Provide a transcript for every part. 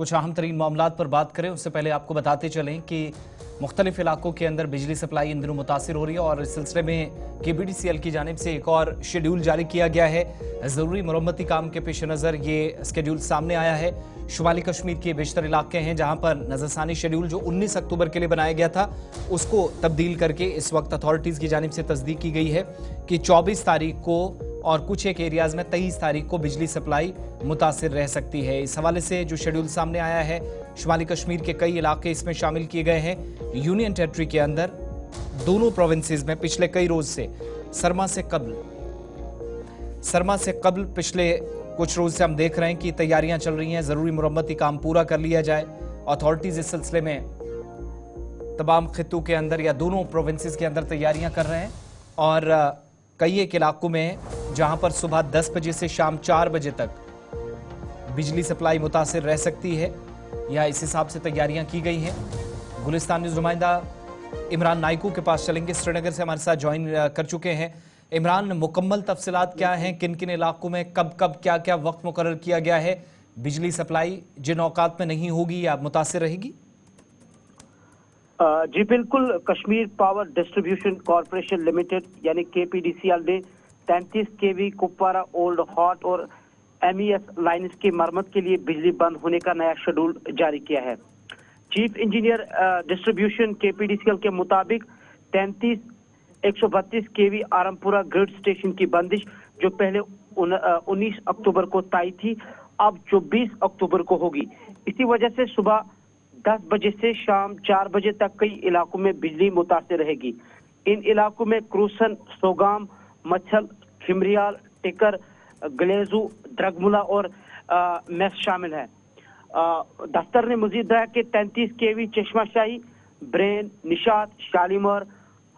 कुछ अहम तरीन मामलात पर बात करें उससे पहले आपको बताते चलें कि मुख्तलिफ इलाकों के अंदर बिजली सप्लाई इन दिनों मुतासिर हो रही है और इस सिलसिले में KPDCL की जानिब से एक और शेड्यूल जारी किया गया है। ज़रूरी मरम्मती काम के पेश नज़र ये शेड्यूल सामने आया है। शुमाली कश्मीर के बेशतर इलाके हैं जहां पर नज़रसानी शेड्यूल जो 19 अक्टूबर के लिए बनाया गया था उसको तब्दील करके इस वक्त अथॉरिटीज़ की जानिब से तस्दीक की गई है कि 24 तारीख को और कुछ एक एरियाज़ में 23 तारीख को बिजली सप्लाई मुतासिर रह सकती है। इस हवाले से जो शेड्यूल सामने आया है, शुमाली कश्मीर के कई इलाके इसमें शामिल किए गए हैं। यूनियन टेरिटरी के अंदर दोनों प्रोविंसेस में पिछले कई रोज से सरमा से कबल पिछले कुछ रोज से हम देख रहे हैं कि तैयारियां चल रही हैं, ज़रूरी मुरम्मती काम पूरा कर लिया जाए। अथॉरिटीज़ इस सिलसिले में तमाम खित्तों के अंदर या दोनों प्रोविंसेस के अंदर तैयारियां कर रहे हैं और कई एक इलाकों में जहां पर सुबह 10 बजे से शाम 4 बजे तक बिजली सप्लाई मुतासिर रह सकती है या इस हिसाब से तैयारियां की गई हैं। गुलिस्तान न्यूज़ नुमाइंदा इमरान नाइकू के पास चलेंगे, श्रीनगर से हमारे साथ ज्वाइन कर चुके हैं। इमरान, मुकम्मल तफसीलात क्या हैं, किन किन इलाकों में कब कब क्या क्या वक्त मुकर्रर किया गया है, बिजली सप्लाई जिन औकात में नहीं होगी या मुतासिर रहेगी? जी बिल्कुल, Kashmir power distribution corporation limited यानी KPDCL ने 33 kV कुपवारा ओल्ड हॉट और MES लाइन्स की मरम्मत के लिए बिजली बंद होने का नया शेड्यूल जारी किया है। चीफ इंजीनियर डिस्ट्रीब्यूशन KPDCL के मुताबिक 132 kV आरमपुरा ग्रिड स्टेशन की बंदिश जो पहले 19 अक्टूबर को तय थी, अब 24 अक्टूबर को होगी। इसी वजह से सुबह 10 बजे से शाम 4 बजे तक कई इलाकों में बिजली मुतासिर रहेगी। इन इलाकों में क्रूसन, सोगाम, मच्छल, खिमरियाल, टिकर, गलेजू, ड्रगमुला और मेस शामिल है। दफ्तर ने मजीद बताया कि 33 kV Chashme Shahi, brain, Nishat, Shalimar,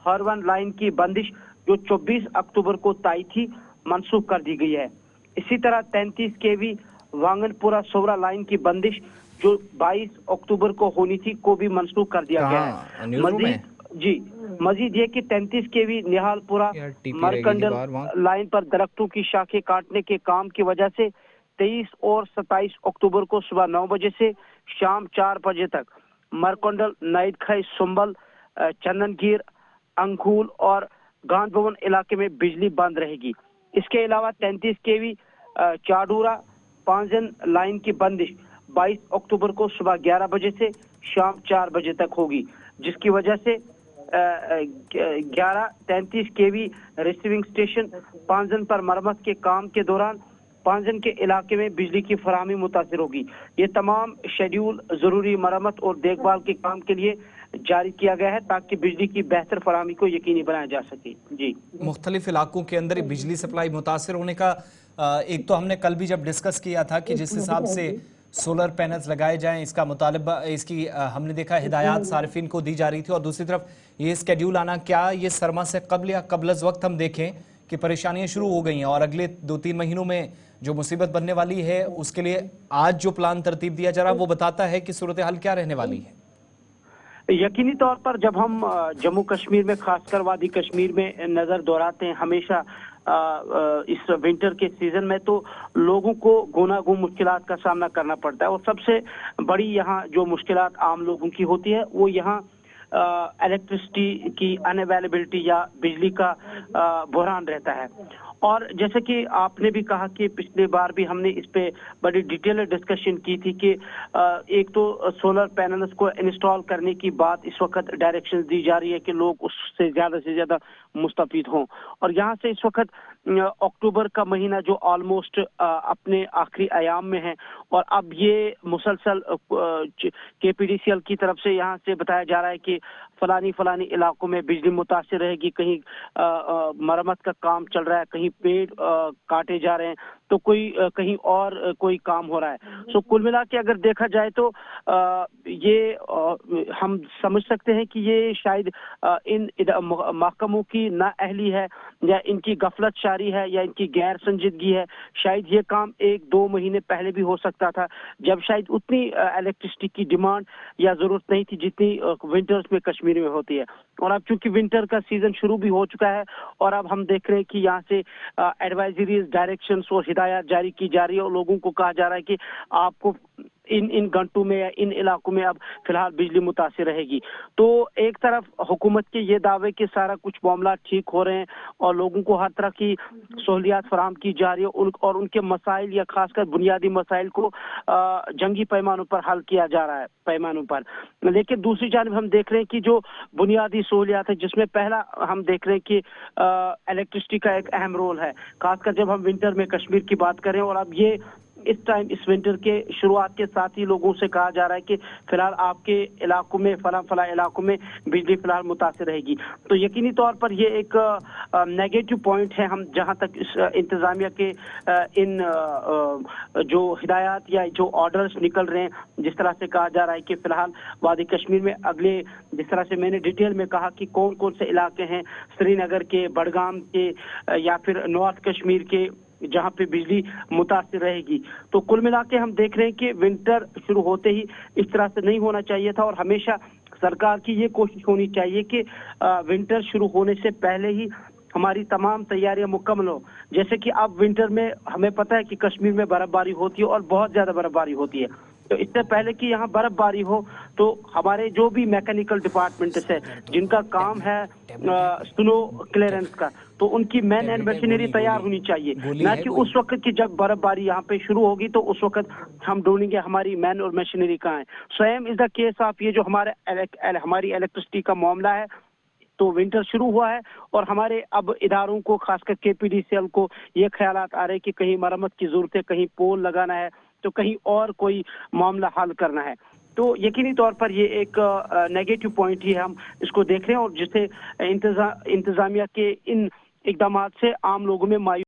Harvan line की बंदिश जो 24 अक्टूबर को तय थी मनसूख कर दी गई है। इसी तरह 33 kV वांगनपुरा सोवरा लाइन की बंदिश जो 22 अक्टूबर को होनी थी को भी मनसूख कर दिया गया है। मजीद ये कि 33 kV निहालपुरा मरकंडल लाइन पर दरख्तों की शाखें काटने के काम की वजह से 23 और 27 अक्टूबर को सुबह 9 बजे से शाम 4 बजे तक मरकंडल, नाइदखाई, सुंबल, चंदनगीर, अंखूल और गांध भवन इलाके में बिजली बंद रहेगी। इसके अलावा 33 kV चाडूरा पांजन लाइन की बंदिश 22 अक्टूबर को सुबह 11 बजे से शाम 4 बजे तक होगी, जिसकी वजह से 33 kV रिसीविंग स्टेशन पांजन पर मरम्मत के काम के दौरान पांजन के इलाके में बिजली की फराहमी मुतासिर होगी। ये तमाम शेड्यूल जरूरी मरम्मत और देखभाल के काम के लिए जारी किया गया है ताकि बिजली की बेहतर फराहमी को यकीनी बनाया जा सके। जी, मुख्तलिफ इलाकों के अंदर बिजली सप्लाई मुतासिर होने का एक तो हमने कल भी जब डिस्कस किया था कि जिस हिसाब से सोलर पैनल्स लगाए जाएं, इसका मुतालबा इसकी हमने देखा हिदायत सार्फिन को दी जा रही थी और दूसरी तरफ ये स्केड्यूल आना, क्या ये सरमा से कबल या कबलज वक्त हम देखें कि परेशानियां शुरू हो गई हैं और अगले 2-3 महीनों में जो मुसीबत बनने वाली है उसके लिए आज जो प्लान तरतीब दिया जा रहा है वो बताता है कि सूरत हाल क्या रहने वाली है? यकीनी तौर पर जब हम जम्मू कश्मीर में खासकर वादी कश्मीर में नजर दौड़ाते हैं हमेशा इस विंटर के सीजन में, तो लोगों को गुनागुन मुश्किलात का सामना करना पड़ता है और सबसे बड़ी यहाँ जो मुश्किलात आम लोगों की होती है वो यहाँ इलेक्ट्रिसिटी की अनअवेलेबिलिटी या बिजली का बहरान रहता है। और जैसे कि आपने भी कहा कि पिछली बार भी हमने इस पे बड़ी डिटेल डिस्कशन की थी कि एक तो सोलर पैनल्स को इंस्टॉल करने की बात इस वक्त डायरेक्शन दी जा रही है कि लोग उससे ज्यादा मुस्तफीद हों और यहाँ से इस वक्त अक्टूबर का महीना जो ऑलमोस्ट अपने आखिरी अयाम में है और अब ये मुसलसल KPDCL की तरफ से यहाँ से बताया जा रहा है कि फलानी इलाकों में बिजली मुतासिर रहेगी, कहीं मरम्मत का काम चल रहा है, कहीं पेड़ काटे जा रहे हैं, तो कहीं और कोई काम हो रहा है। सो कुल मिला के अगर देखा जाए तो ये हम समझ सकते हैं कि ये शायद इन महकमों की नाअहली है या इनकी गफलत शारी है या इनकी गैर संजीदगी है। शायद ये काम 1-2 महीने पहले भी हो सकता था जब शायद उतनी इलेक्ट्रिसिटी की डिमांड या जरूरत नहीं थी जितनी विंटर्स में कश्मीर में होती है। और अब चूंकि विंटर का सीजन शुरू भी हो चुका है और अब हम देख रहे हैं कि यहाँ से एडवाइजरीज, डायरेक्शंस और हिदायत जारी की जा रही है और लोगों को कहा जा रहा है कि आपको इन घंटों में या इन इलाकों में अब फिलहाल बिजली मुतासिर रहेगी। तो एक तरफ हुकूमत के ये दावे कि सारा कुछ मामला ठीक हो रहे हैं और लोगों को हर तरह की सहूलियात फराहम की जा रही है और उनके मसाइल या खासकर बुनियादी मसाइल को जंगी पैमानों पर हल किया जा रहा है पैमानों पर। लेकिन दूसरी जानिब हम देख रहे हैं कि जो बुनियादी सहूलियात है, जिसमें पहला हम देख रहे हैं कि इलेक्ट्रिसिटी का एक अहम रोल है, खासकर जब हम विंटर में कश्मीर की बात करें। और अब ये इस टाइम इस विंटर के शुरुआत के साथ ही लोगों से कहा जा रहा है कि फिलहाल आपके इलाकों में फला इलाकों में बिजली फिलहाल मुतासिर रहेगी। तो यकीनी तौर पर ये एक नेगेटिव पॉइंट है। हम जहां तक इस इंतजामिया के इन जो हिदायत या जो ऑर्डर्स निकल रहे हैं, जिस तरह से कहा जा रहा है कि फिलहाल वादी कश्मीर में अगले, जिस तरह से मैंने डिटेल में कहा कि कौन कौन से इलाके हैं श्रीनगर के, बडगाम के या फिर नॉर्थ कश्मीर के, जहां पे बिजली मुतासिर रहेगी। तो कुल मिला के हम देख रहे हैं कि विंटर शुरू होते ही इस तरह से नहीं होना चाहिए था और हमेशा सरकार की ये कोशिश होनी चाहिए कि विंटर शुरू होने से पहले ही हमारी तमाम तैयारियां मुकम्मल हो। जैसे कि अब विंटर में हमें पता है कि कश्मीर में बर्फबारी होती है और बहुत ज्यादा बर्फबारी होती है। तो इससे पहले कि यहाँ बर्फबारी हो तो हमारे जो भी मैकेनिकल डिपार्टमेंट्स है जिनका काम है स्नो क्लियरेंस का, तो उनकी मैन एंड मशीनरी तैयार होनी चाहिए, ना कि उस वक्त की जब बर्फबारी यहाँ पे शुरू होगी तो उस वक्त हम ढूंढेंगे हमारी मैन और मशीनरी कहाँ है। Same is the case of ये जो हमारी इलेक्ट्रिसिटी का मामला है। तो विंटर शुरू हुआ है और हमारे अब इदारों को, खासकर KPDCL को ये ख्यालात आ रहे हैं कि कहीं मरम्मत की जरूरत है, कहीं पोल लगाना है, तो कहीं और कोई मामला हल करना है। तो यकीनी तौर पर ये एक नेगेटिव पॉइंट ही है, हम इसको देख रहे हैं और जिससे इंतजामिया के इन इकदामात से आम लोगों में मायूसी